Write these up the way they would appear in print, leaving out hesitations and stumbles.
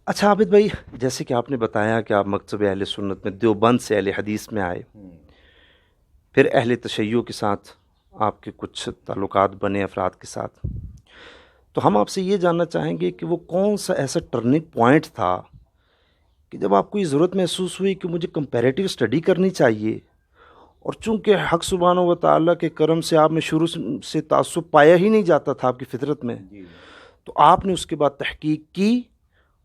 اچھا عابد بھائی، جیسے کہ آپ نے بتایا کہ آپ مکتب اہل سنت میں دیوبند سے اہل حدیث میں آئے، پھر اہل تشیع کے ساتھ آپ کے کچھ تعلقات بنے افراد کے ساتھ، تو ہم آپ سے یہ جاننا چاہیں گے کہ وہ کون سا ایسا ٹرننگ پوائنٹ تھا کہ جب آپ کو یہ ضرورت محسوس ہوئی کہ مجھے کمپیریٹیو اسٹڈی کرنی چاہیے، اور چونکہ حق سبحانہ و تعالیٰ کے کرم سے آپ میں شروع سے تعصب پایا ہی نہیں جاتا تھا آپ کی فطرت میں، جی جی تو آپ نے اس کے بعد تحقیق کی،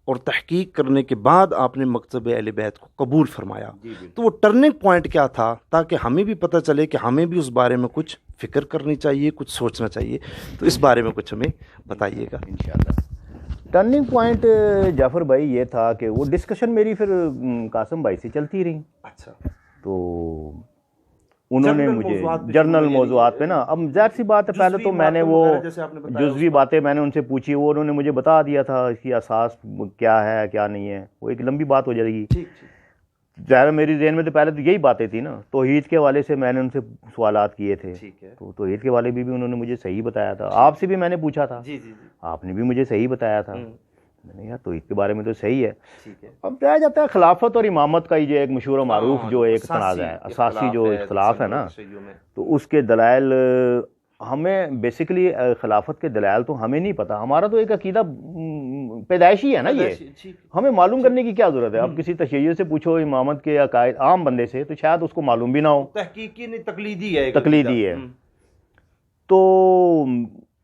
اور تحقیق کرنے کے بعد آپ نے مکتب اہل بیت کو قبول فرمایا. جی تو بالکل وہ ٹرننگ پوائنٹ کیا تھا، تاکہ ہمیں بھی پتہ چلے کہ ہمیں بھی اس بارے میں کچھ فکر کرنی چاہیے، کچھ سوچنا چاہیے. تو اس بارے میں کچھ ہمیں بتائیے گا. انشاءاللہ. ٹرننگ پوائنٹ جعفر بھائی یہ تھا کہ وہ ڈسکشن میری پھر قاسم بھائی سے چلتی رہی. اچھا، تو انہوں نے جنرل مجھے موضوعات پہ جرنل شروع، موضوعات پہ نا، اب ظاہر سی بات ہے پہلے تو میں نے وہ جزوی باتیں میں نے ان سے پوچھی، وہ انہوں نے مجھے بتا دیا تھا اس کی اساس کیا ہے کیا نہیں ہے. وہ ایک لمبی بات ہو جائے گی. ٹھیک ٹھیک ظاہر میری ذہن میں تو پہلے تو یہی باتیں تھی نا. توحید کے حوالے سے میں نے ان سے سوالات کیے تھے، ٹھیک ہے. تو توحید کے حوالے بھی انہوں نے مجھے صحیح بتایا تھا. آپ سے بھی میں نے پوچھا تھا، جی جی جی. آپ نے بھی مجھے صحیح بتایا تھا. میں نے یار توحید کے بارے میں تو صحیح ہے. ٹھیک ہے. اب کہا جاتا ہے خلافت اور امامت کا ہی جو ایک مشہور و معروف جو ایک تنازع ہے، اساسی جو اختلاف ہے نا، تو اس کے دلائل ہمیں بیسیکلی خلافت کے دلائل تو ہمیں نہیں پتہ. ہمارا تو ایک عقیدہ پیدائشی ہے نا، یہ ہمیں معلوم کرنے کی کیا ضرورت ہے. اب کسی تشیع سے پوچھو امامت کے عقائد عام بندے سے، تو شاید اس کو معلوم بھی نہ ہو. تحقیقی نہیں، تقلیدی ہے، تقلیدی ہے. تو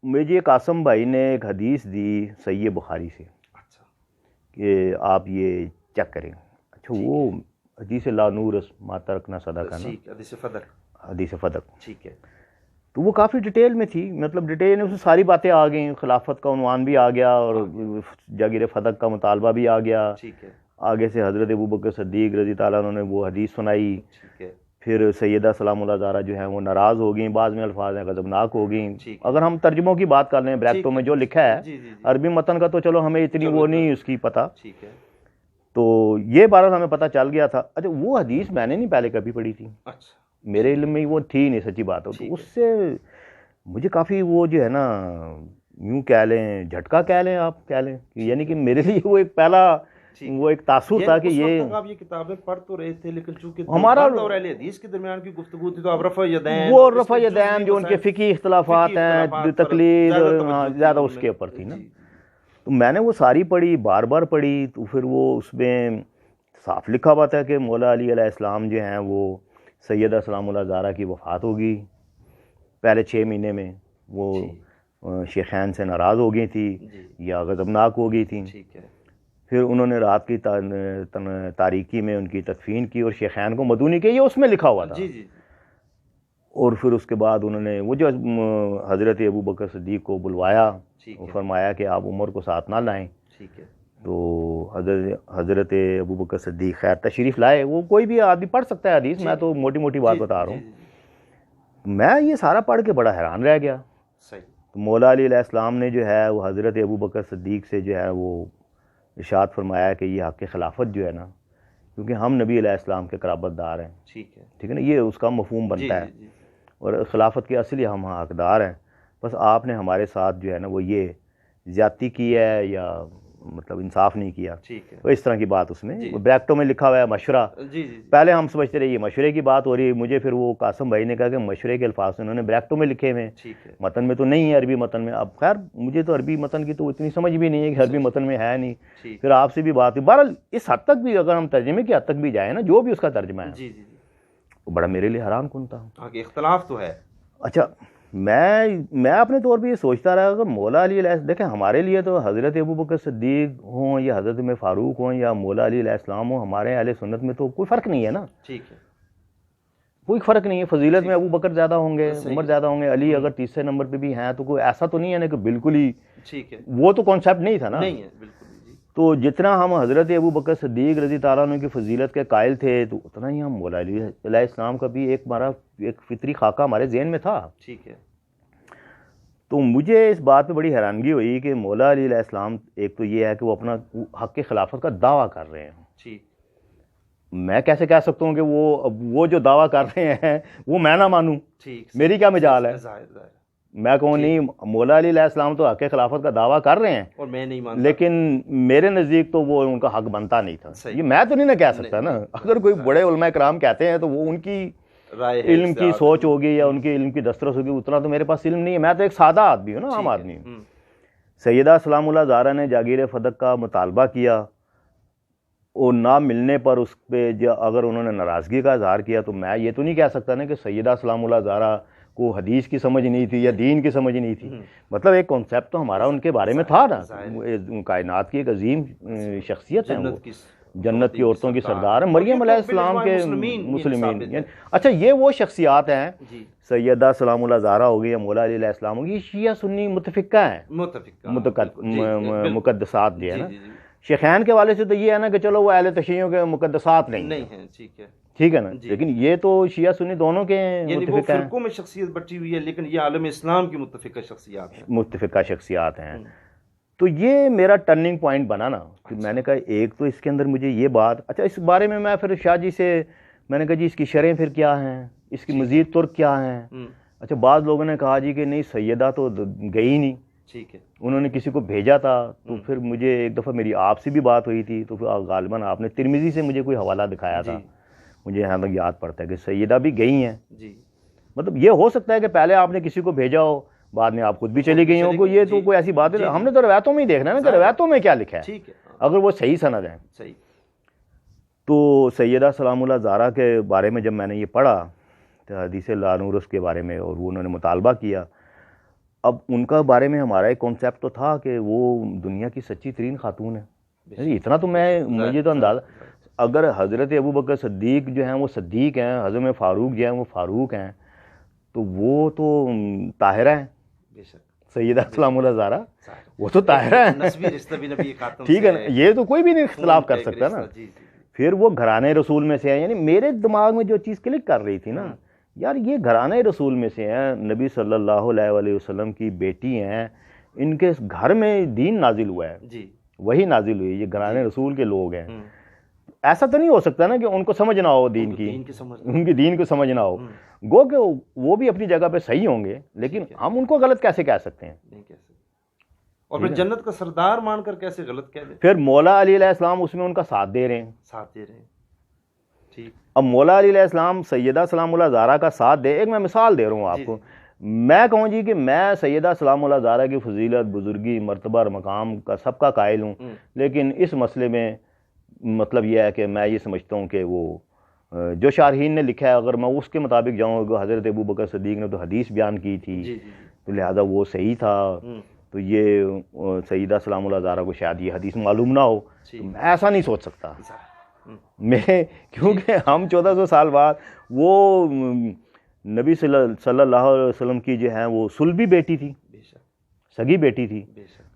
مجھے قاسم بھائی نے ایک حدیث دی صحیح بخاری سے کہ آپ یہ چیک کریں. اچھا، وہ حدیث لا نور ما ترکنا صدقہ نا، حدیث فدق. ٹھیک ہے. تو وہ کافی ڈیٹیل میں تھی، مطلب ڈیٹیل میں ساری باتیں آ گئیں. خلافت کا عنوان بھی آ گیا اور جاگیر فدق کا مطالبہ بھی آ گیا. ٹھیک ہے. آگے سے حضرت ابوبکر صدیق رضی تعالیٰ عنہ نے وہ حدیث سنائی. ٹھیک ہے. پھر سیدہ سلام اللہ زہرا جو ہیں وہ ناراض ہو گئیں، بعض میں الفاظ ہیں غضبناک ہو گئیں. اگر ہم ترجموں کی بات کر لیں، بریکٹوں میں جو لکھا ہے، عربی متن کا تو چلو ہمیں اتنی وہ نہیں اس کی پتہ. ٹھیک ہے. تو یہ بات ہمیں پتہ چل گیا تھا. اچھا، وہ حدیث میں نے نہیں پہلے کبھی پڑھی تھی، میرے علم میں وہ تھی نہیں، سچی بات ہو. تو اس سے مجھے کافی وہ جو ہے نا، یوں کہہ لیں جھٹکا کہہ لیں، آپ کہہ لیں، یعنی کہ میرے لیے وہ ایک پہلا وہ ایک تاثر تھا کہ یہ آپ یہ کتابیں پڑھ تو رہے تھے، لیکن چونکہ ہمارا اور اہل حدیث کے درمیان کی گفتگو تھی، تو آپ رفع یدین، وہ رفع یدین جو ان کے فقہی اختلافات ہیں، تقلید زیادہ اس کے اوپر تھی نا. تو میں نے وہ ساری پڑھی، بار بار پڑھی. تو پھر وہ اس میں صاف لکھا ہوا تھا کہ مولا علی علیہ السلام جو ہیں وہ سیدہ سلام اللہ زہرا کی وفات ہوگی پہلے 6 مہینے میں. وہ شیخین سے ناراض ہو گئی تھی یا غضبناک ہو گئی تھیں. پھر انہوں نے رات کی تاریکی میں ان کی تدفین کی اور شیخین کو مدعو نہیں کیا، یہ اس میں لکھا ہوا تھا. اور پھر اس کے بعد انہوں نے وہ جو حضرت ابوبکر صدیق کو بلوایا، وہ فرمایا کہ آپ عمر کو ساتھ نہ لائیں. تو حضرت ابوبکر صدیق خیر تشریف لائے. وہ کوئی بھی آدمی پڑھ سکتا ہے حدیث، میں تو موٹی موٹی بات بتا رہا ہوں. میں یہ سارا پڑھ کے بڑا حیران رہ گیا. تو مولا علی علیہ السلام نے جو ہے وہ حضرت ابوبکر صدیق سے جو ہے وہ ارشاد فرمایا کہ یہ حق خلافت جو ہے نا، کیونکہ ہم نبی علیہ السلام کے قرابت دار ہیں، ٹھیک ہے نا، یہ اس کا مفہوم بنتا ہے. اور خلافت کے اصلی ہم حقدار ہیں. بس آپ نے ہمارے ساتھ جو ہے نا وہ یہ زیادتی کی ہے یا مطلب انصاف نہیں کیا. تو اس طرح کی بات اس میں بریکٹوں میں لکھا ہوا ہے مشورہ. پہلے ہم سمجھتے رہے یہ مشورے کی بات ہو رہی ہے. مجھے پھر وہ قاسم بھائی نے کہا کہ مشورے کے الفاظ انہوں نے بریکٹوں میں لکھے ہوئے ہیں، متن میں تو نہیں ہے، عربی متن میں. اب خیر مجھے تو عربی متن کی تو اتنی سمجھ بھی نہیں ہے کہ عربی متن میں ہے نہیں. پھر آپ سے بھی بات ہوئی. بہرحال اس حد تک بھی اگر ہم ترجمے کی حد تک بھی جائیں نا، جو بھی اس کا ترجمہ ہے وہ بڑا میرے لیے حیران کن تھا. اختلاف تو ہے. اچھا، میں اپنے طور پہ یہ سوچتا رہا اگر مولا علی علیہ، دیکھیں ہمارے لیے تو حضرت ابوبکر صدیق ہوں یا حضرت میں فاروق ہوں یا مولا علی علیہ السلام ہوں، ہمارے اہل سنت میں تو کوئی فرق نہیں ہے نا. کوئی فرق نہیں ہے. فضیلت میں ابوبکر زیادہ ہوں گے، عمر زیادہ ہوں گے. علی اگر تیسرے نمبر پہ بھی ہیں تو کوئی ایسا تو نہیں ہے نا کہ بالکل ہی وہ تو کانسیپٹ نہیں تھا نا. تو جتنا ہم حضرت ابوبکر صدیق رضی تعالیٰ عنہ کی فضیلت کے قائل تھے، تو اتنا ہی ہم مولا علی علیہ السلام کا بھی ایک فطری خاکہ ہمارے ذہن میں تھا. ٹھیک ہے. تو مجھے اس بات پہ بڑی حیرانگی ہوئی کہ مولا علی علیہ السلام ایک تو یہ ہے کہ وہ اپنا حق خلافت کا دعویٰ کر رہے ہیں. میں کیسے کہہ سکتا ہوں کہ وہ جو دعویٰ کر رہے ہیں وہ میں نہ مانوں؟ میری کیا مجال ہے؟ میں کہوں نہیں، مولا علی علیہ السلام تو حق خلافت کا دعویٰ کر رہے ہیں اور میں نہیں مانتا، لیکن میرے نزدیک تو وہ ان کا حق بنتا نہیں تھا. یہ میں تو نہیں نہ کہہ سکتا نا. اگر کوئی بڑے علماء کرام کہتے ہیں تو وہ ان کی علم کی سوچ ہوگی یا ان کی علم کی دسترس ہوگی، اتنا تو میرے پاس علم نہیں ہے. میں تو ایک سادہ آدمی ہوں نا، عام آدمی ہوں. سیدہ سلام اللہ زہرا نے جاگیر فدق کا مطالبہ کیا اور نہ ملنے پر اس پہ اگر انہوں نے ناراضگی کا اظہار کیا تو میں یہ تو نہیں کہہ سکتا نا کہ سیدہ سلام اللہ زہرا کو حدیث کی سمجھ نہیں تھی یا دین کی سمجھ نہیں تھی. مطلب ایک کانسیپٹ تو ہمارا ان کے بارے میں تھا نا. کائنات کی ایک عظیم شخصیت ہے، وہ جنت کی عورتوں کی سردار ہے، مریم علیہ السلام کے مسلمین. اچھا یہ وہ شخصیات ہیں، سیدہ سلام اللہ زہرا ہوگی یا مولا علی علیہ السلام ہوگی، یہ شیعہ سنی متفقہ ہیں، مقدسات جو ہے نا. شیخین کے حوالے سے تو یہ ہے نا کہ چلو وہ اہل تشیعوں کے مقدسات نہیں ہیں، ٹھیک ہے نا. لیکن یہ تو شیعہ سنی دونوں کے متفقہ ہیں، فرقوں میں شخصیت بٹی ہوئی ہے، لیکن یہ عالم اسلام کی متفقہ شخصیات ہیں. تو یہ میرا ٹرننگ پوائنٹ بنا نا. میں نے کہا ایک تو اس کے اندر مجھے یہ بات، اچھا اس بارے میں میں پھر شاہ جی سے میں نے کہا جی اس کی شرح پھر کیا ہیں، اس کی مزید طرق کیا ہیں. اچھا بعض لوگوں نے کہا جی کہ نہیں سیدہ تو گئی نہیں، ٹھیک ہے، انہوں نے کسی کو بھیجا تھا. تو پھر مجھے ایک دفعہ میری آپ سے بھی بات ہوئی تھی، تو پھر غالباً آپ نے ترمذی سے مجھے کوئی حوالہ دکھایا تھا، مجھے یہاں تک یاد پڑتا ہے کہ سیدہ بھی گئی ہیں. مطلب یہ ہو سکتا ہے کہ پہلے آپ نے کسی کو بھیجا ہو، بعد میں آپ خود بھی چلی گئی ہوں. یہ تو کوئی ایسی بات ہے، ہم نے تو روایتوں میں ہی دیکھنا ہے نا کہ روایتوں میں کیا لکھا ہے، اگر وہ صحیح سند ہے. تو سیدہ سلام اللہ زہرا کے بارے میں جب میں نے یہ پڑھا تو حدیث لا نور اس کے بارے میں، اور وہ انہوں نے مطالبہ کیا. اب ان کا بارے میں ہمارا ایک کانسیپٹ تو تھا کہ وہ دنیا کی سچی ترین خاتون ہے. اتنا تو مجھے تو اندازہ، اگر حضرت ابو بکر صدیق جو ہیں وہ صدیق ہیں، حضرت فاروق جو ہیں وہ فاروق ہیں، تو وہ تو طاہرہ ہیں. سیدہ سلام اللہ زہرا وہ تو طاہرہ ہیں، ٹھیک ہے نا. یہ تو کوئی بھی نہیں اختلاف کر سکتا نا. پھر وہ گھرانے رسول میں سے ہیں. یعنی میرے دماغ میں جو چیز کلک کر رہی تھی نا، یار یہ گھرانے رسول میں سے ہیں، نبی صلی اللہ علیہ وسلم کی بیٹی ہیں، ان کے گھر میں دین نازل ہوا ہے، وہی نازل ہوئی، یہ گھرانے رسول کے لوگ ہیں. ایسا تو نہیں ہو سکتا نا کہ ان کو سمجھ نہ ہو دین کی، ان کی دین کو سمجھ نہ ہو. گو کہ وہ بھی اپنی جگہ پہ صحیح ہوں گے، لیکن ہم ان کو غلط کیسے کہہ سکتے ہیں؟ اور پھر جنت کا سردار مان کر کیسے غلط کہہ دیں؟ پھر مولا علی علیہ السلام اس میں ان کا ساتھ دے رہے ہیں. ٹھیک. اب مولا علی علیہ السلام سیدہ سلام اللہ زہرا کا ساتھ دے. ایک میں مثال دے رہا ہوں آپ کو. میں کہوں جی کہ میں سیدہ سلام اللہ زہرا کی فضیلت، بزرگی، مرتبہ اور مقام کا سب کا قائل ہوں، لیکن اس مسئلے میں مطلب یہ ہے کہ میں یہ سمجھتا ہوں کہ وہ جو شارحین نے لکھا ہے، اگر میں اس کے مطابق جاؤں کہ حضرت ابو بکر صدیق نے تو حدیث بیان کی تھی، تو لہذا وہ صحیح تھا. تو یہ سیدہ سلام اللہ زہرا کو شاید یہ حدیث معلوم نہ ہو. میں ایسا نہیں سوچ سکتا میں، کیونکہ ہم 1400 سال بعد وہ نبی صلی اللہ علیہ وسلم کی جو ہے وہ صلبی بیٹی تھی، سگی بیٹی تھی.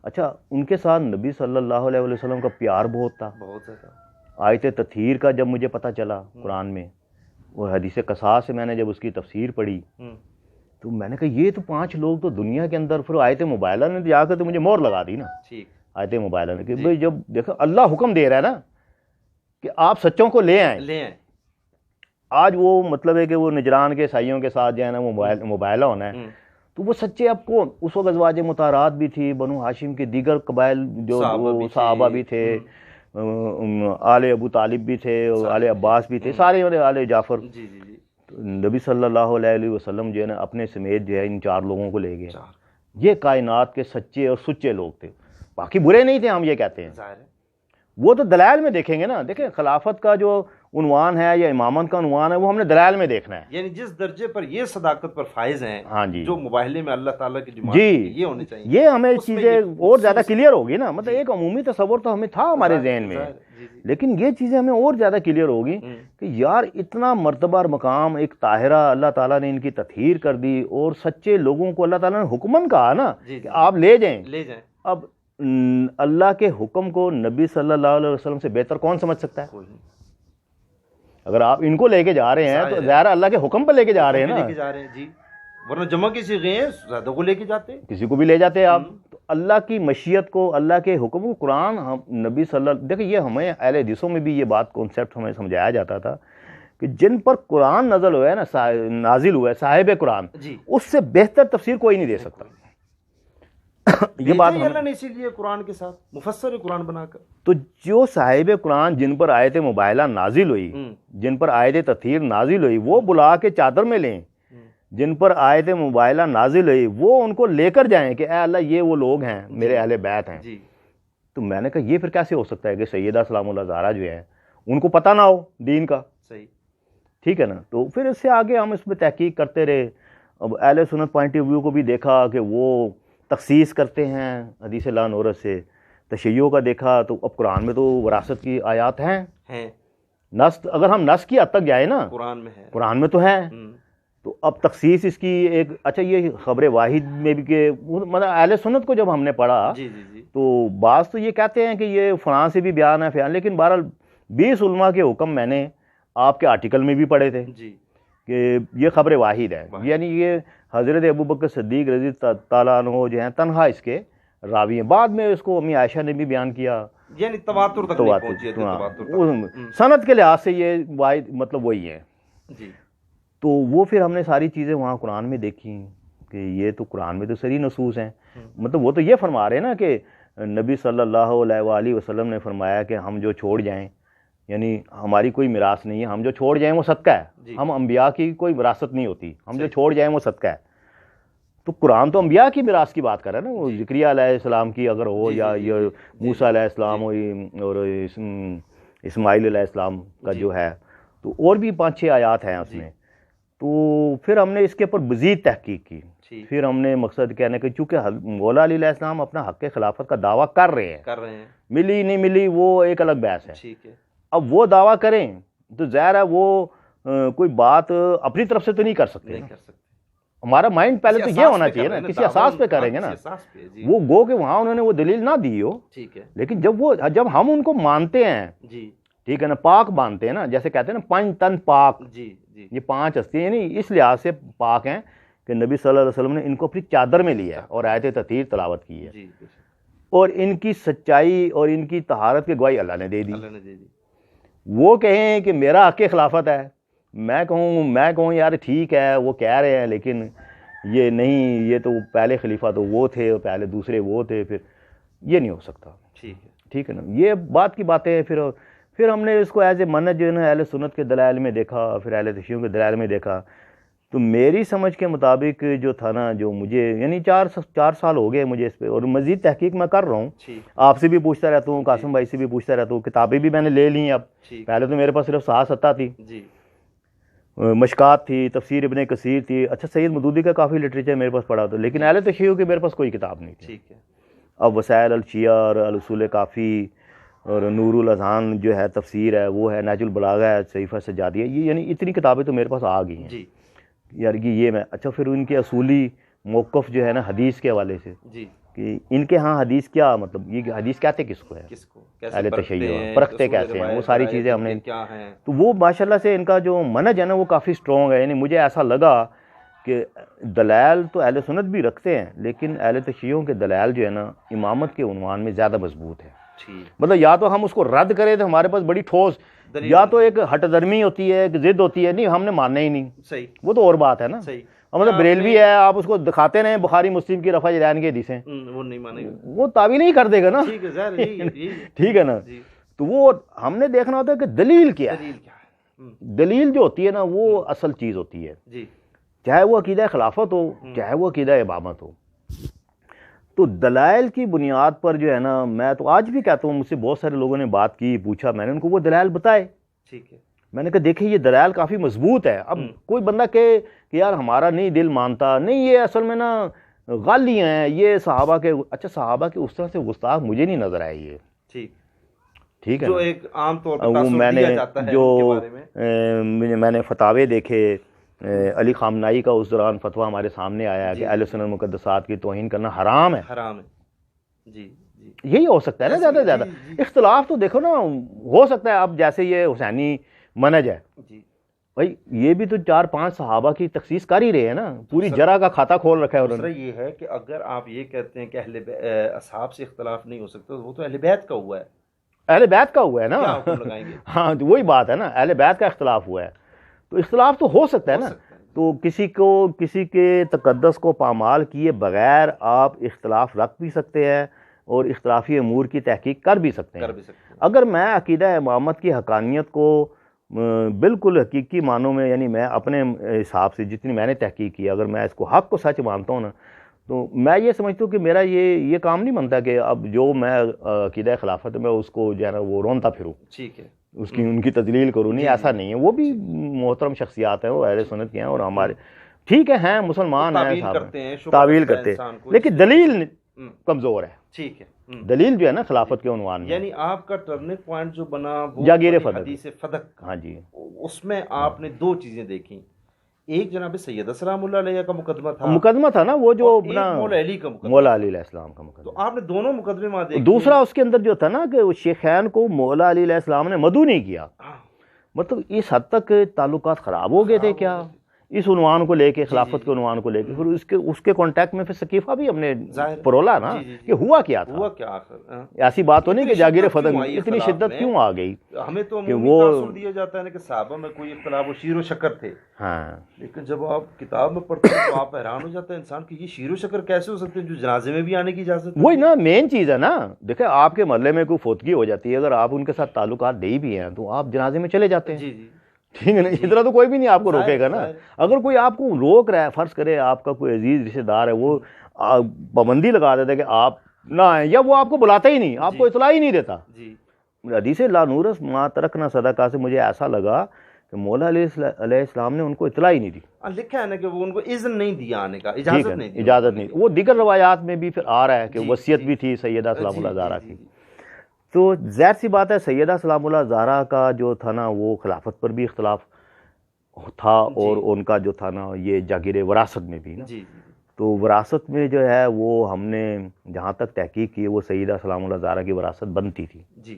اچھا ان کے ساتھ نبی صلی اللہ علیہ وسلم کا پیار بہت تھا. آیت تطہیر کا جب مجھے پتہ چلا قرآن میں، اور حدیث قصاص سے میں نے جب اس کی تفسیر پڑھی، تو میں نے کہا یہ تو 5 لوگ تو دنیا کے اندر. پھر آیت مبائلہ نے جا کر تو مجھے مور لگا دی نا، آیت مبائلہ نے، کہ بھئی جب دیکھو اللہ حکم دے رہا ہے نا کہ آپ سچوں کو لے آئیں. آج وہ مطلب ہے کہ وہ نجران کے عیسائیوں کے ساتھ جو ہے نا وہ مبائلہ ہونا ہے، تو وہ سچے اب کون؟ اس وقت ازواج مطہرات بھی تھی، بنو ہاشم کے دیگر قبائل جو صحابہ بھی تھے، آل ابو طالب بھی تھے، آل عباس بھی تھے، سارے آل جعفر. نبی صلی اللہ علیہ وسلم جو ہے نا اپنے سمیت جو ہے ان 4 لوگوں کو لے گئے. یہ کائنات کے سچے اور سچے لوگ تھے، باقی برے نہیں تھے ہم یہ کہتے ہیں. وہ تو دلائل میں دیکھیں گے نا. دیکھیں خلافت کا جو عنوان ہے یا امامت کا عنوان ہے وہ ہم نے دلائل میں دیکھنا ہے. یعنی جس درجے پر یہ صداقت پر فائز ہیں، ہاں جی، جو مباہلے میں اللہ تعالیٰ کی جماعت یہ ہونے چاہیے، یہ ہمیں چیزیں اور زیادہ کلیئر ہوگی نا. مطلب ایک عمومی تصور تو ہمیں تھا ہمارے ذہن میں، لیکن یہ چیزیں ہمیں اور زیادہ کلیئر ہوگی کہ یار اتنا مرتبہ اور مقام ایک طاہرہ اللہ تعالیٰ نے ان کی تطہیر کر دی، اور سچے لوگوں کو اللہ تعالیٰ نے حکمن کہا نا کہ آپ لے جائیں. اب اللہ کے حکم کو نبی صلی اللہ علیہ وسلم سے بہتر کون سمجھ سکتا ہے؟ اگر آپ ان کو لے کے جا رہے ہیں تو ظاہر اللہ کے حکم پر لے کے جا رہے ہیں نا، ورنہ جمع کسی گئے زیادہ کو لے کے جاتے، کسی کو بھی لے جاتے آپ. تو اللہ کی مشیت کو، اللہ کے حکم کو، قرآن نبی صلی اللہ، دیکھیں یہ ہمیں اہل حدیثوں میں بھی یہ بات کانسیپٹ ہمیں سمجھایا جاتا تھا کہ جن پر قرآن نازل ہوا ہے نا، نازل ہوا ہے صاحب قرآن، اس سے بہتر تفسیر کوئی نہیں دے سکتا. یہ بات اللہ نے اسی لیے قرآن کے ساتھ مفسر قرآن بنا کر. تو جو صاحب قرآن جن پر آیت مباہلہ نازل ہوئی، جن پر آیت تطہیر نازل ہوئی، وہ بلا کے چادر میں لیں. جن پر آیت مباہلہ نازل ہوئی وہ ان کو لے کر جائیں کہ اے اللہ یہ وہ لوگ ہیں، میرے اہل بیت ہیں. تو میں نے کہا یہ پھر کیسے ہو سکتا ہے کہ سیدہ سلام اللہ زہرا جو ہیں ان کو پتہ نہ ہو دین کا. صحیح، ٹھیک ہے نا. تو پھر اس سے آگے ہم اس پہ تحقیق کرتے رہے. اب اہل سنت پوائنٹ آف ویو کو بھی دیکھا کہ وہ تخصیص کرتے ہیں حدیث لا نورت سے. تشیع کا دیکھا تو اب قرآن میں تو وراثت کی آیات ہیں. نس اگر ہم نس کی حد تک جائیں نا، قرآن میں ہے، قرآن میں تو ہے. تو اب تخصیص اس کی ایک اچھا یہ خبر واحد میں بھی کہ مطلب اہل سنت کو جب ہم نے پڑھا تو بعض تو یہ کہتے ہیں کہ یہ فلاں سے بھی بیان ہے فلاں، لیکن بہرحال 20 علماء کے حکم میں نے آپ کے آرٹیکل میں بھی پڑھے تھے کہ یہ خبر واحد ہے. یعنی یہ حضرت ابوبکر صدیق رضی تعالیٰ عنہ جو ہیں تنہا اس کے راوی ہیں. بعد میں اس کو امی عائشہ نے بھی بیان کیا، یعنی تواتر تک نہیں پہنچے تھے. سند کے لحاظ سے یہ واحد مطلب وہی ہے. تو وہ پھر ہم نے ساری چیزیں وہاں قرآن میں دیکھی کہ یہ تو قرآن میں تو صریح نصوص ہیں. مطلب وہ تو یہ فرما رہے ہیں نا کہ نبی صلی اللہ علیہ وآلہ وسلم نے فرمایا کہ ہم جو چھوڑ جائیں، یعنی ہماری کوئی میراث نہیں ہے، ہم جو چھوڑ جائیں وہ صدقہ ہے. ہم انبیاء کی کوئی وراثت نہیں ہوتی، ہم جو چھوڑ جائیں وہ صدقہ ہے. تو قرآن تو انبیاء کی میراث کی بات کر رہا ہے نا، وہ زکریا علیہ السلام کی اگر ہو یا موسیٰ علیہ السلام ہو اور اسماعیل علیہ السلام کا جو ہے، تو اور بھی 5-6 آیات ہیں اس میں. تو پھر ہم نے اس کے اوپر مزید تحقیق کی. پھر ہم نے مقصد کہنے کہ چونکہ مولا علی علیہ السلام اپنا حق خلافت کا دعویٰ کر رہے ہیں، ملی نہیں ملی وہ ایک الگ بحث ہے. اب وہ دعویٰ کریں تو ظاہر ہے وہ کوئی بات اپنی طرف سے تو نہیں کر سکتے. ہمارا مائنڈ پہلے تو یہ ہونا چاہیے نا، کسی اساس پہ کریں گے نا. وہ گو کہ وہاں انہوں نے وہ دلیل نہ دی ہو، لیکن جب ہم ان کو مانتے ہیں، ٹھیک ہے نا، پاک مانتے ہیں نا، جیسے کہتے ہیں نا 5 تن پاک، یہ 5 ہستیاں یعنی اس لحاظ سے پاک ہیں کہ نبی صلی اللہ علیہ وسلم نے ان کو اپنی چادر میں لیا اور آیت تطہیر تلاوت کی ہے، اور ان کی سچائی اور ان کی طہارت کی گواہی اللہ نے دے دی. وہ کہیں کہ میرا حق خلافت ہے، میں کہوں یار ٹھیک ہے وہ کہہ رہے ہیں لیکن یہ نہیں، یہ تو پہلے خلیفہ تو وہ تھے اور پہلے دوسرے وہ تھے، پھر یہ نہیں ہو سکتا. ٹھیک ہے نا. یہ بات کی باتیں. پھر ہم نے اس کو ایز اے منہج جو ہے نا اہل سنت کے دلائل میں دیکھا، پھر اہل تشیع کے دلائل میں دیکھا. تو میری سمجھ کے مطابق جو تھا نا، جو مجھے یعنی 4 سال ہو گئے مجھے اس پہ، اور مزید تحقیق میں کر رہا ہوں. آپ سے بھی پوچھتا رہتا ہوں، قاسم بھائی سے بھی پوچھتا رہتا ہوں. کتابیں بھی میں نے لے لی. اب پہلے تو میرے پاس صرف 7 تھی، مشکات تھی، تفسیر ابن کثیر تھی. اچھا سید مودودی کا کافی لٹریچر میرے پاس پڑھا تھا، لیکن اہل تشیع کی میرے پاس کوئی کتاب نہیں تھی. اب وسائل الشیعہ اور الاصول کافی اور نور الاذہان جو ہے تفسیر ہے وہ ہے، نہج البلاغہ ہے، صحیفہ سجادیہ، یہ یعنی اتنی کتابیں تو میرے پاس آ گئی ہیں یار کہ یہ میں. اچھا پھر ان کے اصولی موقف جو ہے نا حدیث کے حوالے سے کہ ان کے ہاں حدیث کیا مطلب، یہ حدیث کہتے کس کو ہے، اہل تشیع پرکھتے کیسے ہیں، وہ ساری چیزیں ہم نے. تو وہ ماشاءاللہ سے ان کا جو منہج ہے نا وہ کافی سٹرونگ ہے. یعنی مجھے ایسا لگا کہ دلائل تو اہل سنت بھی رکھتے ہیں، لیکن اہل تشیع کے دلائل جو ہے نا امامت کے عنوان میں زیادہ مضبوط ہے. مطلب یا تو ہم اس کو رد کریں تو ہمارے پاس بڑی ٹھوس، یا تو ایک ہٹ درمی ہوتی ہے، ایک ضد ہوتی ہے، نہیں ہم نے ماننا ہی نہیں. وہ تو اور بات ہے نا. مطلب بریلوی ہے، آپ اس کو دکھاتے رہے بخاری مسلم کی رفع جرائن کی حدیثیں، وہ نہیں مانے گا، وہ تعویل نہیں کر دے گا نا. ٹھیک ہے نا. تو وہ ہم نے دیکھنا ہوتا ہے کہ دلیل کیا ہے. دلیل جو ہوتی ہے نا وہ اصل چیز ہوتی ہے، چاہے وہ عقیدہ خلافت ہو چاہے وہ عقیدہ امامت ہو. تو دلائل کی بنیاد پر جو ہے نا، میں تو آج بھی کہتا ہوں، مجھ سے بہت سارے لوگوں نے بات کی، پوچھا، میں نے ان کو وہ دلائل بتائے. میں نے کہا دیکھیں یہ دلائل کافی مضبوط ہے. اب کوئی بندہ کہے کہ یار ہمارا نہیں دل مانتا، نہیں یہ اصل میں نا غالی ہیں یہ صحابہ کے. اچھا صحابہ کے اس طرح سے گستاخ مجھے نہیں نظر آئے یہ. ٹھیک ہے، جو ایک عام طور پر میں نے جو میں نے فتاوے دیکھے، علی خامنائی کا اس دوران فتویٰ ہمارے سامنے آیا کہ اہل سنت مقدسات کی توہین کرنا حرام ہے. یہی ہو سکتا ہے نا زیادہ سے زیادہ. اختلاف تو دیکھو نا ہو سکتا ہے. اب جیسے یہ حسینی منہج ہے بھائی، یہ بھی تو 4-5 صحابہ کی تخصیص کر ہی رہے ہیں نا، پوری جرح کا کھاتا کھول رکھا ہے انہوں نے. یہ ہے کہ اگر آپ یہ کہتے ہیں کہ اصحاب سے اختلاف نہیں ہو سکتا، وہ تو اہل بیت کا ہوا ہے. اہل بیت کا ہوا ہے نا. ہاں وہی بات ہے نا، اہل بیت کا اختلاف ہوا ہے. تو اختلاف تو ہو سکتا ہے نا. تو کسی کے تقدس کو پامال کیے بغیر آپ اختلاف رکھ بھی سکتے ہیں اور اختلافی امور کی تحقیق کر بھی سکتے ہیں. اگر میں عقیدہ امامت کی حقانیت کو بالکل حقیقی معنوں میں، یعنی میں اپنے حساب سے جتنی میں نے تحقیق کی، اگر میں اس کو حق کو سچ مانتا ہوں نا، تو میں یہ سمجھتا ہوں کہ میرا یہ کام نہیں بنتا کہ اب جو میں عقیدہ خلافت میں اس کو جو ہے نا وہ رونتا پھروں، ٹھیک ہے، ان کی تذلیل کروں. نہیں، ایسا نہیں ہے. وہ بھی محترم شخصیات ہیں، وہ اہل سنت کے ہیں اور ہمارے ٹھیک ہیں مسلمان ہیں، تعویل کرتے ہیں، لیکن دلیل کمزور ہے. ٹھیک ہے، دلیل جو ہے نا خلافت کے عنوان میں، یعنی آپ کا ٹرننگ پوائنٹ جو بنا وہ جاگیر فدق، حدیث فدق. ہاں جی، اس میں آپ نے دو چیزیں دیکھی. ایک جناب سیدہ سلام اللہ علیہ کا مقدمہ تھا نا، وہ جو اپنا مولا علی کا مقدمہ، مولا علی علیہ السلام کا مقدمہ. تو آپ نے دونوں مقدمے دیکھے. دوسرا اس کے اندر جو تھا نا کہ شیخین کو مولا علی علیہ السلام نے مدعو نہیں کیا. مطلب اس حد تک تعلقات خراب ہو گئے تھے کیا اس عنوان کو لے کے، خلافت کے عنوان کو لے کے. پھر اس کے کانٹیکٹ میں پھر ثقیفہ بھی ہم نے پرولا نا کہ ہوا کیا تھا. ایسی بات تو نہیں کہ جاگیر فدق اتنی شدت کیوں آ گئی. ہمیں تو وہ دیا جاتا ہے کہ صحابہ میں کوئی اختلاف و شیر و شکر تھے، ہاں، لیکن جب آپ کتاب میں پڑھتے ہیں تو آپ حیران ہو جاتے ہیں انسان کہ یہ شیر و شکر کیسے ہو سکتے ہیں جو جنازے میں بھی آنے کی اجازت ہے. وہی نا مین چیز ہے نا. دیکھیں آپ کے محلے میں کوئی فوتگی ہو جاتی ہے، اگر آپ ان کے ساتھ تعلقات دے بھی ہیں تو آپ جنازے میں چلے جاتے ہیں. جی جی، ٹھیک ہے نا. اس طرح تو کوئی بھی نہیں آپ کو روکے گا نا. اگر کوئی آپ کو روک رہا ہے، فرض کرے آپ کا کوئی عزیز رشتہ دار ہے، وہ پابندی لگا دیتا ہے کہ آپ نہ آئیں، یا وہ آپ کو بلاتا ہی نہیں، آپ کو اطلاع ہی نہیں دیتا. حدیث لا نورث ما ترکنا صدقہ سے مجھے ایسا لگا کہ مولا علیہ السلام نے ان کو اطلاع ہی نہیں دی. لکھا ہے نا کہ وہ ان کو اذن نہیں دیا آنے کا، اجازت نہیں دی. اجازت نہیں. وہ دیگر روایات میں بھی پھر آ رہا ہے کہ وصیت بھی تھی سیدہ سلام اللہ زہرا کی. تو ظاہر سی بات ہے سیدہ سلام اللہ زہرا کا جو تھا نا وہ خلافت پر بھی اختلاف تھا، اور ان کا جو تھا نا یہ جاگیر وراثت میں بھی نا. تو وراثت میں جو ہے وہ ہم نے جہاں تک تحقیق کی وہ سیدہ سلام اللہ زہرا کی وراثت بنتی تھی. جی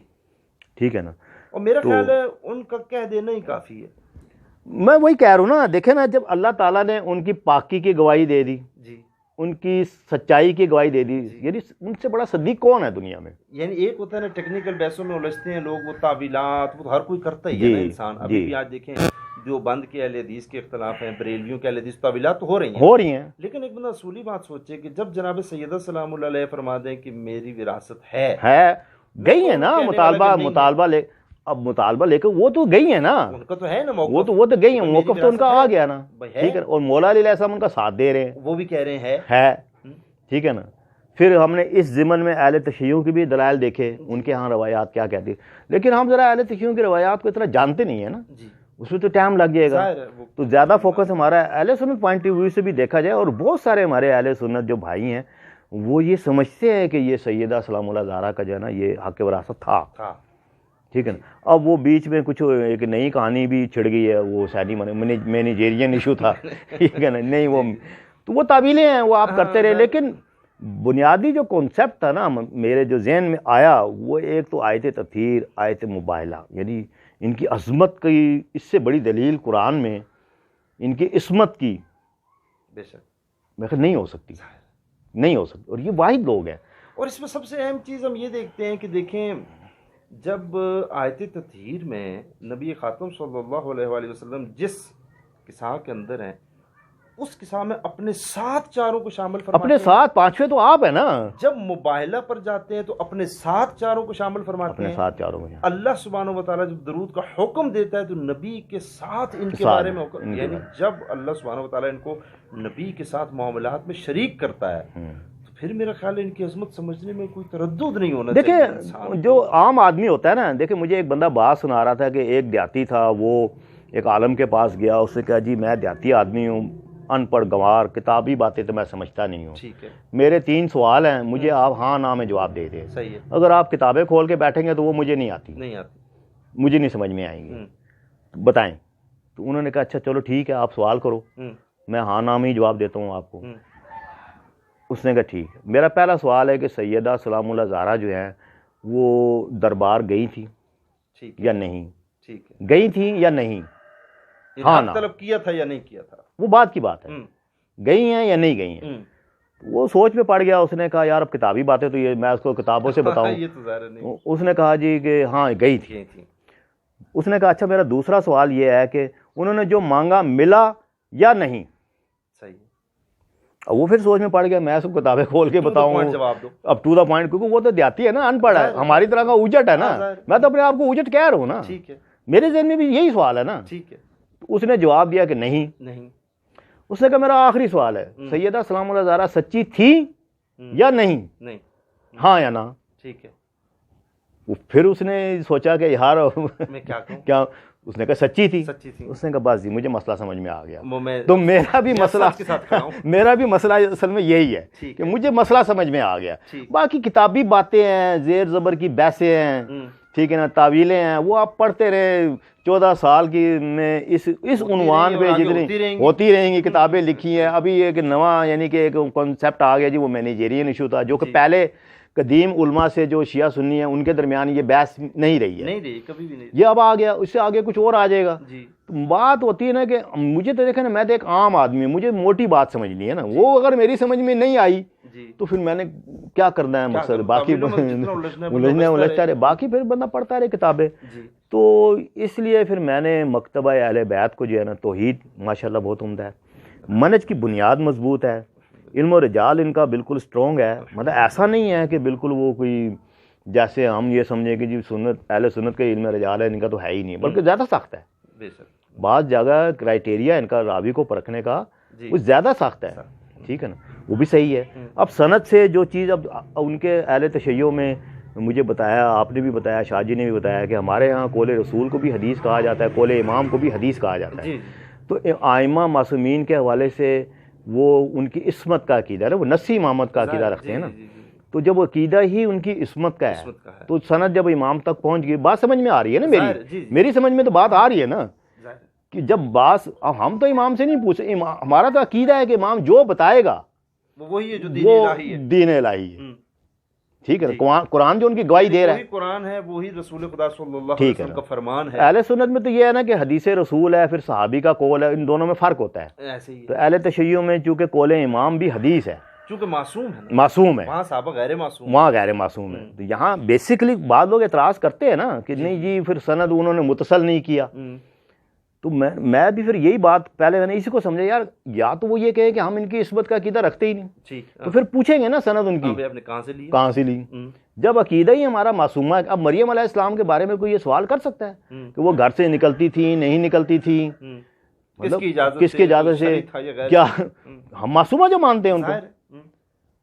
ٹھیک ہے نا. اور میرا خیال ہے ان کا کہہ دینا ہی کافی ہے. میں وہی کہہ رہا ہوں نا. دیکھیں نا، جب اللہ تعالیٰ نے ان کی پاکی کی گواہی دے دی، ان کی سچائی کی گواہی دے دی، یعنی ان سے بڑا صدیق کون ہے دنیا میں؟ یعنی ایک ہوتا ہے نا ٹیکنیکل بحثوں میں الجھتے ہیں لوگ، وہ تعویلات وہ ہر کوئی کرتا ہی ہے نا انسان. ابھی بھی آج دیکھیں دیوبند کے اہل حدیث کے اختلاف ہیں، بریلویوں کے اہل حدیث، تعویلات تو ہو رہی ہیں. لیکن ایک بندہ اصولی بات سوچے کہ جب جناب سیدہ سلام اللہ علیہ فرما دیں کہ میری وراثت ہے گئی ہے نا، مطالبہ لے، اب مطالبہ لے کے وہ تو گئی ہیں نا، ان کا تو ہے نا موقف، وہ تو گئی ہیں، موقف تو ان کا آ گیا نا. ٹھیک ہے. اور مولا علی علیہ السلام ان کا ساتھ دے رہے ہیں، وہ بھی کہہ رہے ہیں ہے. ٹھیک ہے نا. پھر ہم نے اس ضمن میں اہل تشیع کی بھی دلائل دیکھے، ان کے ہاں روایات کیا کہتی. لیکن ہم ذرا اہل تشیع کی روایات کو اتنا جانتے نہیں ہیں نا، اس میں تو ٹائم لگ جائے گا. تو زیادہ فوکس ہمارا اہل سنت پوائنٹ آف ویو سے بھی دیکھا جائے، اور بہت سارے ہمارے اہل سنت جو بھائی ہیں وہ یہ سمجھتے ہیں کہ یہ سیدہ سلام اللہ زہرا کا جو ہے نا یہ حق وراثت تھا. ٹھیک ہے نا. اب وہ بیچ میں کچھ ایک نئی کہانی بھی چھڑ گئی ہے، وہ سینی مینیجیرین ایشو تھا. ٹھیک ہے نا. نہیں، وہ تعویلیں ہیں، وہ آپ کرتے رہے. لیکن بنیادی جو کانسیپٹ تھا نا میرے جو ذہن میں آیا، وہ ایک تو آیت تطہیر، آیت مباہلہ، یعنی ان کی عظمت کی اس سے بڑی دلیل قرآن میں ان کی عصمت کی بے شک میں نہیں ہو سکتی، نہیں ہو سکتی. اور یہ واحد لوگ ہیں. اور اس میں سب سے اہم چیز ہم یہ دیکھتے ہیں کہ دیکھیں جب آیت تطہیر میں نبی خاتم صلی اللہ علیہ وآلہ وسلم جس قصہ کے اندر ہیں اس قصہ میں اپنے ساتھ چاروں کو شامل فرماتے ہیں. اپنے ساتھ پانچویں تو آپ ہیں نا. جب مباہلہ پر جاتے ہیں تو اپنے ساتھ چاروں کو شامل فرماتے ہیں. اپنے ساتھ چاروں میں اللہ سبحانہ و تعالیٰ جب درود کا حکم دیتا ہے تو نبی کے ساتھ ان کے بارے میں حکم، یعنی جب اللہ سبحانہ و تعالیٰ ان کو نبی کے ساتھ معاملات میں شریک کرتا ہے تو پھر میرا خیال ہے ان کی عظمت سمجھنے میں کوئی تردد نہیں ہونا چاہیے. دیکھیں جو عام آدمی ہوتا ہے نا، دیکھیں مجھے ایک بندہ بات سنا رہا تھا کہ ایک دیہاتی تھا، وہ ایک عالم کے پاس گیا، اس نے کہا جی میں دیہاتی آدمی ہوں، ان پڑھ گنوار، کتابی باتیں تو میں سمجھتا نہیں ہوں. ٹھیک ہے. میرے 3 سوال ہیں، مجھے آپ ہاں نہ میں جواب دے دیں. صحیح ہے. اگر آپ کتابیں کھول کے بیٹھیں گے تو وہ مجھے نہیں آتی، مجھے نہیں سمجھ میں آئیں گی، بتائیں. تو انہوں نے کہا اچھا چلو ٹھیک ہے آپ سوال کرو، میں ہاں نہ میں ہی جواب دیتا ہوں آپ کو. اس نے کہا ٹھیک ہے. میرا پہلا سوال ہے کہ سیدہ سلام اللہ زہرا جو ہے وہ دربار گئی تھی یا نہیں؟ ٹھیک ہے. گئی تھی یا نہیں؟ ہاں نہ طلب کیا تھا یا نہیں کیا تھا، وہ بات کی بات ہے. گئی ہیں یا نہیں گئی ہیں؟ وہ سوچ میں پڑ گیا. اس نے کہا یار اب کتابی باتیں تو یہ میں اس کو کتابوں سے بتاؤں. یہ تو ظاہر نہیں. اس نے کہا جی کہ ہاں گئی تھی. اس نے کہا اچھا میرا دوسرا سوال یہ ہے کہ انہوں نے جو مانگا ملا یا نہیں. صحیح. اب وہ پھر سوچ میں پڑ گیا میں سب کتابیں کھول کے بتاؤں جواب دو. اب ٹو دا پوائنٹ, کیونکہ وہ تو دیہاتی ہے نا, ان پڑھ ہے, ہماری طرح کا اوجٹ ہے نا, میں تو اپنے آپ کو اوجٹ کہہ رہا ہوں نا, ٹھیک ہے, میرے ذہن میں بھی یہی سوال ہے نا. ٹھیک ہے. اس نے جواب دیا کہ نہیں. اس نے کہا میرا آخری سوال ہے, سیدہ سلام اللہ زہرا سچی تھی یا نہیں, ہاں یا نہ. ٹھیک ہے. پھر اس نے سوچا کہ یار میں کیا کہوں, کیا, اس نے کہا سچی تھی. اس نے کہا بس جی مجھے مسئلہ سمجھ میں آ گیا. تو میرا بھی مسئلہ اصل میں یہی ہے کہ مجھے مسئلہ سمجھ میں آ گیا. باقی کتابی باتیں ہیں, زیر زبر کی بحثیں ہیں, ٹھیک ہے نا, تعویلیں ہیں, وہ آپ پڑھتے رہے 14 سال کی میں اس عنوان پہ جتنی ہوتی رہیں گی کتابیں لکھی ہیں. ابھی ایک نواں یعنی کہ ایک کنسیپٹ آ گیا جی, وہ مینیجیرین ایشو تھا, جو کہ پہلے قدیم علماء سے جو شیعہ سنی ہیں ان کے درمیان یہ بحث نہیں رہی ہے, کبھی بھی نہیں. یہ اب آ گیا, اس سے آگے کچھ اور آ جائے گا. بات ہوتی ہے نا کہ مجھے تو دیکھیں نا, میں تو ایک عام آدمی ہوں, مجھے موٹی بات سمجھنی ہے نا, وہ اگر میری سمجھ میں نہیں آئی تو پھر میں نے کیا کرنا ہے مقصد, باقی الجھتا رہے, باقی پھر بندہ پڑھتا رہے کتابیں. تو اس لیے پھر میں نے مکتبہ اہل بیت کو جو ہے نا, توحید ماشاءاللہ بہت عمدہ ہے, منہج کی بنیاد مضبوط ہے, علم و رجال ان کا بالکل اسٹرانگ ہے. مطلب ایسا نہیں ہے کہ بالکل وہ کوئی جیسے ہم یہ سمجھیں کہ جی سنت اہل سنت کا علم رجال ہے, ان کا تو ہے ہی نہیں, بلکہ زیادہ سخت ہے. بعض جگہ کرائٹیریا ان کا راوی کو پرکھنے کا وہ زیادہ سخت ہے, ٹھیک ہے نا, وہ بھی صحیح ہے. اب سند سے جو چیز اب ان کے اہل تشیع میں مجھے بتایا, آپ نے بھی بتایا, شاہ جی نے بھی بتایا کہ ہمارے ہاں قول رسول کو بھی حدیث کہا جاتا ہے, قول امام کو بھی حدیث کہا جاتا ہے. تو ائمہ معصومین کے حوالے سے وہ ان کی عصمت کا عقیدہ ہے, وہ نسی امامت کا عقیدہ رکھتے ہیں نا. تو جب عقیدہ ہی ان کی عصمت کا ہے تو سند جب امام تک پہنچ گئی, بات سمجھ میں آ رہی ہے نا, میری سمجھ میں تو بات آ رہی ہے نا, کہ جب بات ہم تو امام سے نہیں پوچھے, ہمارا تو عقیدہ ہے کہ امام جو بتائے گا وہ دین الہی ہے, ٹھیک ہے نا. قرآن جو ان کی گواہی دے رہا ہے, قرآن ہے, وہی رسول خدا صلی اللہ علیہ وسلم کا فرمان ہے. اہل سنت میں تو یہ ہے نا کہ حدیث رسول ہے, پھر صحابی کا قول ہے, ان دونوں میں فرق ہوتا ہے. تو اہل تشیع میں چونکہ قول امام بھی حدیث ہے, چونکہ معصوم ہے, وہاں صحابہ غیر معصوم, وہاں غیر معصوم ہے. تو یہاں بیسکلی بعض لوگ اعتراض کرتے ہیں نا کہ نہیں جی پھر سند انہوں نے متصل نہیں کیا. تو میں بھی پھر یہی بات پہلے میں نے اسی کو سمجھا, یار یا تو وہ یہ کہے کہ ہم ان کی عصمت کا عقیدہ رکھتے ہی نہیں, تو پھر پوچھیں گے نا سند ان کی کہاں سے لی. جب عقیدہ ہی ہمارا معصومہ ہے, اب مریم علیہ السلام کے بارے میں کوئی یہ سوال کر سکتا ہے کہ وہ گھر سے نکلتی تھی نہیں نکلتی تھی, مطلب کس کی اجازت سے, کیا ہم معصومہ جو مانتے ہیں ان کو,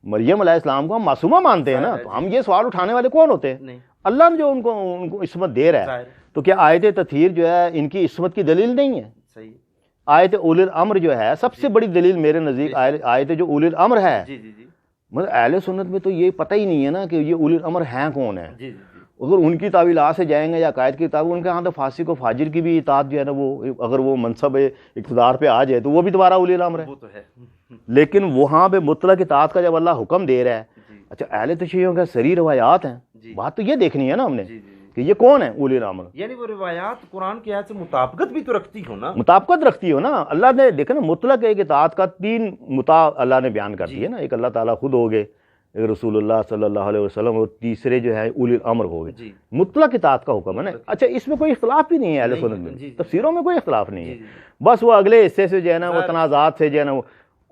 مریم علیہ السلام کو ہم معصومہ مانتے ہیں نا, تو ہم یہ سوال اٹھانے والے کون ہوتے ہیں؟ اللہ نے جو ان کو عصمت دے رہا ہے. تو کیا آیت تطہیر جو ہے ان کی عصمت کی دلیل نہیں ہے؟ آیت اولی الامر جو ہے سب سے بڑی دلیل میرے نزدیک آیت جو اولی الامر ہے. مطلب اہل سنت میں تو یہ پتہ ہی نہیں ہے نا کہ یہ اولی الامر ہیں کون ہیں. اگر ان کی تعویلات سے جائیں گے یا عقائد کی کتاب, ان کے ہاں تو فاسق و فاجر کی بھی اطاعت جو ہے نا, وہ اگر وہ منصب اقتدار پہ آ جائے تو وہ بھی دوبارہ اولی الامر ہے. لیکن وہاں پہ مطلق اطاعت کا جب اللہ حکم دے رہا ہے, اچھا اہل تشیع کا صریح روایات ہیں, بات تو یہ دیکھنی ہے نا ہم نے کہ یہ کون ہے اولی الامر. یعنی وہ روایات قرآن کی آیت سے مطابقت بھی تو رکھتی ہو نا, مطابقت رکھتی ہو نا. اللہ نے دیکھا نا مطلق ایک اطاعت کا 3 اللہ نے بیان کر دیا نا, ایک اللہ تعالیٰ خود ہو گئے, ایک رسول اللہ صلی اللہ علیہ وسلم, اور تیسرے جو ہے اولی الامر ہو گئے. مطلق اطاعت کا حکم ہے نا. اچھا اس میں کوئی اختلاف بھی نہیں ہے اہل سنت میں, تفسیروں میں کوئی اختلاف نہیں ہے. بس وہ اگلے حصے سے جو ہے نا وہ تنازعات سے جو ہے نا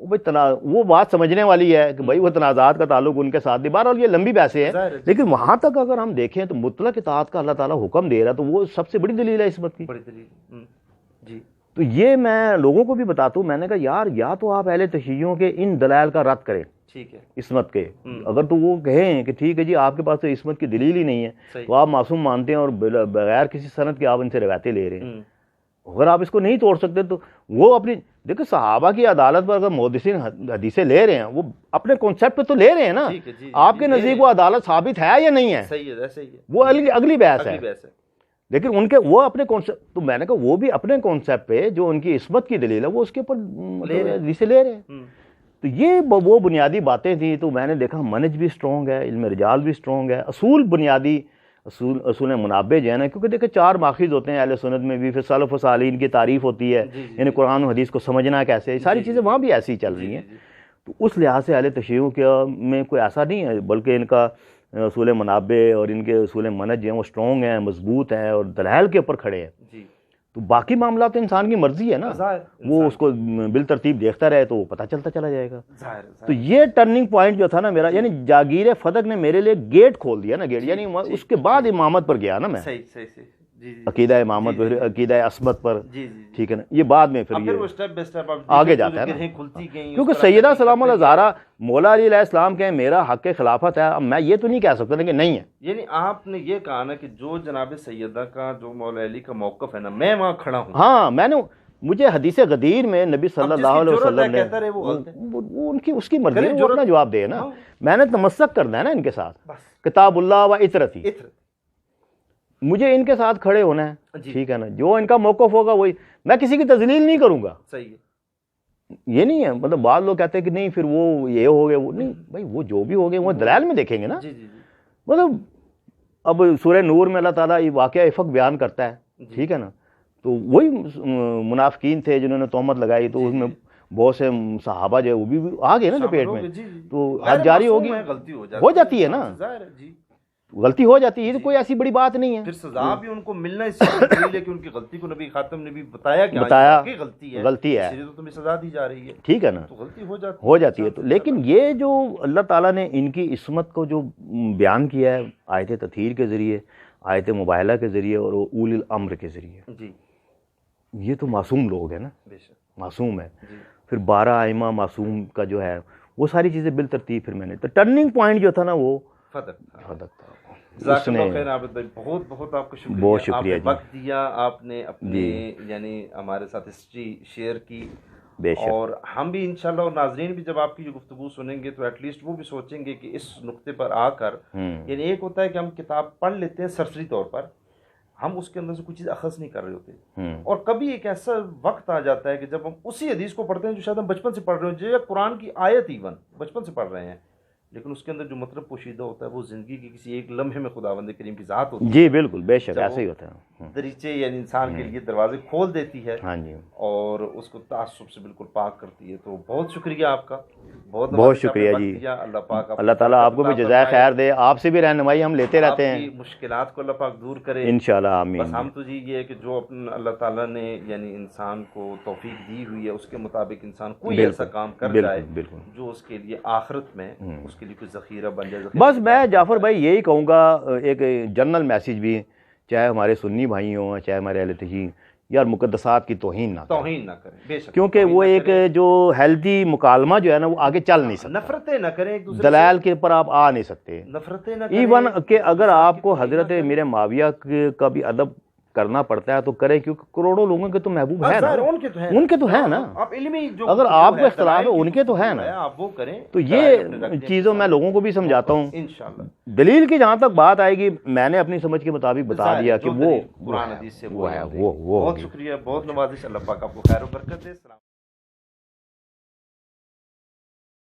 وہ بات سمجھنے والی ہے کہ بھائی وہ تنازعات کا تعلق ان کے ساتھ نہیں. بہرحال یہ لمبی بحثیں ہیں, لیکن وہاں تک اگر ہم دیکھیں تو مطلق اطاعت کا اللہ تعالیٰ حکم دے رہا ہے, تو وہ سب سے بڑی دلیل ہے عصمت کی. تو یہ میں لوگوں کو بھی بتاتا ہوں, میں نے کہا یار یا تو آپ اہل تشیعوں کے ان دلائل کا رد کریں عصمت کے, اگر تو وہ کہیں کہ ٹھیک ہے جی آپ کے پاس تو عصمت کی دلیل ہی نہیں ہے, تو آپ معصوم مانتے ہیں اور بغیر کسی سند کے آپ ان سے روایتیں لے رہے ہیں. اگر آپ اس کو نہیں توڑ سکتے تو وہ اپنی دیکھیں صحابہ کی عدالت پر اگر محدثین حدیثیں لے رہے ہیں, وہ اپنے کانسیپٹ پہ تو لے رہے ہیں نا. آپ کے نزدیک وہ عدالت ثابت ہے یا نہیں ہے, وہ اگلی بحث ہے. لیکن ان کے وہ اپنے کانسیپٹ, تو میں نے کہا وہ بھی اپنے کانسیپٹ پہ جو ان کی عصمت کی دلیل ہے وہ اس کے اوپر حدیثیں لے رہے ہیں. تو یہ وہ بنیادی باتیں تھیں. تو میں نے دیکھا منہج بھی اسٹرانگ ہے, علم رجال بھی اسٹرانگ ہے, اصول بنیادی اصول منابع جو ہے نا, کیونکہ دیکھیں 4 ماخذ ہوتے ہیں اہل سنت میں بھی, پھر سلف و صالحین کی تعریف ہوتی ہے, یعنی قرآن و حدیث کو سمجھنا کیسے, ساری چیزیں وہاں بھی ایسی ہی چل رہی ہیں. تو اس لحاظ سے اہل تشیع میں کوئی ایسا نہیں ہے, بلکہ ان کا اصول منابع اور ان کے اصول منہج جو ہیں وہ اسٹرانگ ہیں, مضبوط ہیں اور دلائل کے اوپر کھڑے ہیں. تو باقی معاملات تو انسان کی مرضی ہے نا، وہ اس کو بالترتیب دیکھتا رہے تو وہ پتہ چلتا چلا جائے گا. تو یہ ٹرننگ پوائنٹ جو تھا نا میرا، یعنی جاگیر فتق نے میرے لیے گیٹ کھول دیا نا، گیٹ، یعنی اس کے بعد امامت پر گیا نا میں، عقیدہ امامت پر، عقیدہ عصمت پر، ٹھیک ہے نا، یہ بعد میں پھر یہ آگے جاتا ہے نا. کیونکہ سیدہ سلام اللہ زہرا مولا علی علیہ السلام کے میرا حق خلافت ہے، اب میں یہ تو نہیں کہہ سکتا کہ نہیں ہے. یعنی آپ نے یہ کہا نا کہ جو جناب سیدہ کا، جو مولا علی کا موقف ہے نا، میں وہاں کھڑا ہوں. ہاں، میں نے، مجھے حدیث غدیر میں نبی صلی اللہ علیہ وسلم نے، وہ ان کی اس کی مرضی ہے، وہ اپنا جواب دے نا. میں نے تمسک کرنا ہے نا ان کے ساتھ، کتاب اللہ و اطرتی، مجھے ان کے ساتھ کھڑے ہونا ہے، ٹھیک ہے نا. جو ان کا موقف ہوگا وہی، میں کسی کی تذلیل نہیں کروں گا. صحیح ہے. یہ نہیں ہے، مطلب بعض لوگ کہتے ہیں کہ نہیں پھر وہ یہ ہو گئے، وہ نہیں بھائی، وہ جو بھی ہو گئے وہ دلائل میں دیکھیں گے نا. مطلب اب سورہ نور میں اللہ تعالیٰ یہ واقعہ افق بیان کرتا ہے، ٹھیک ہے نا. تو وہی منافقین تھے جنہوں نے تہمت لگائی، تو اس میں بہت سے صحابہ جو وہ بھی آ گئے نا لپیٹ میں، تو حد جاری ہوگی، ہو جاتی ہے نا، غلطی ہو جاتی ہے، یہ تو کوئی ایسی بڑی بات نہیں ہے. پھر سزا بھی ان کو ملنا اس لیے کہ ان کی غلطی کو نبی خاتم نے بھی بتایا کہ غلطی ہے، تو تمہیں سزا دی جا رہی ہے، ٹھیک ہے نا، تو غلطی ہو جاتی ہے. تو لیکن یہ جو اللہ تعالیٰ نے ان کی عصمت کو جو بیان کیا ہے آیت تطہیر کے ذریعے، آیت مباہلہ کے ذریعے اور اولی الامر کے ذریعے، یہ تو معصوم لوگ ہیں نا، معصوم ہے. پھر 12 ائمہ معصوم کا جو ہے وہ ساری چیزیں بالترتیب، پھر میں نے ٹرننگ پوائنٹ جو تھا نا وہ فتق تھا. جزاک اللہ خیر عابد بھائی، بہت بہت آپ کو شکریہ. بہت شکریہ. آپ نے وقت دیا، آپ نے اپنے یعنی ہمارے ساتھ ہسٹری شیئر کی، اور ہم بھی انشاءاللہ، اور ناظرین بھی جب آپ کی جو گفتگو سنیں گے تو ایٹ لیسٹ وہ بھی سوچیں گے کہ اس نقطے پر آ کر، یعنی ایک ہوتا ہے کہ ہم کتاب پڑھ لیتے ہیں سرسری طور پر، ہم اس کے اندر سے کوئی چیز اخذ نہیں کر رہے ہوتے، اور کبھی ایک ایسا وقت آ جاتا ہے کہ جب ہم اسی حدیث کو پڑھتے ہیں جو شاید ہم بچپن سے پڑھ رہے ہیں، جو قرآن کی آیت ایون بچپن سے پڑھ رہے ہیں، لیکن اس کے اندر جو مطلب پوشیدہ ہوتا ہے وہ زندگی کی کسی ایک لمحے میں خداوند کریم کی ذات ہوتی ہے. جی بالکل، بے شک ایسا ہی ہوتا ہے. دریچے یعنی انسان کے لیے دروازے کھول دیتی ہے، ہاں جی، اور اس کو تعصب سے بالکل پاک کرتی ہے. تو بہت شکریہ آپ کا، بہت شکریہ جی. اللہ پاک اللہ تعالیٰ آپ کو بھی جزائے خیر دے. آپ سے بھی رہنمائی ہم لیتے رہتے ہیں، مشکلات کو اللہ پاک دور کرے انشاءاللہ، آمین. بس ہم تو جی یہ ہے کہ جو اپنا اللہ تعالیٰ نے یعنی انسان کو توفیق دی ہوئی ہے اس کے مطابق انسان کوئی ایسا کام کر جائے جو اس کے لیے آخرت میں اس کے لیے کوئی ذخیرہ بن جائے. بس میں جعفر بھائی یہی کہوں گا، ایک جنرل میسیج بھی، چاہے ہمارے سنی بھائی ہوں چاہے ہمارے اہل تشیع، یار مقدسات کی توہین نہ کریں، بے شک، کیونکہ وہ ایک جو ہیلدی مکالمہ جو ہے نا وہ آگے چل نہیں سکتا. نفرتیں نہ کریں ایک دوسرے، دلائل کے اوپر آپ آ نہیں سکتے. نفرتیں نہ کریں، ایون کہ اگر آپ کو حضرت امیر معاویہ کا بھی ادب کرنا پڑتا ہے تو کریں، کیونکہ کروڑوں لوگوں کے تو محبوب ہیں نا، ان کے تو ہیں نا. اگر آپ کو اختلاف ہے ان کے تو ہیں نا، آپ وہ کریں. تو یہ چیزوں میں لوگوں کو بھی سمجھاتا ہوں. دلیل کی جہاں تک بات آئے گی، میں نے اپنی سمجھ کے مطابق بتا دیا کہ وہ قرآن حدیث سے وہ ہے. بہت شکریہ، بہت نوازش. اللہ پاک آپ کو خیر و برکت دے.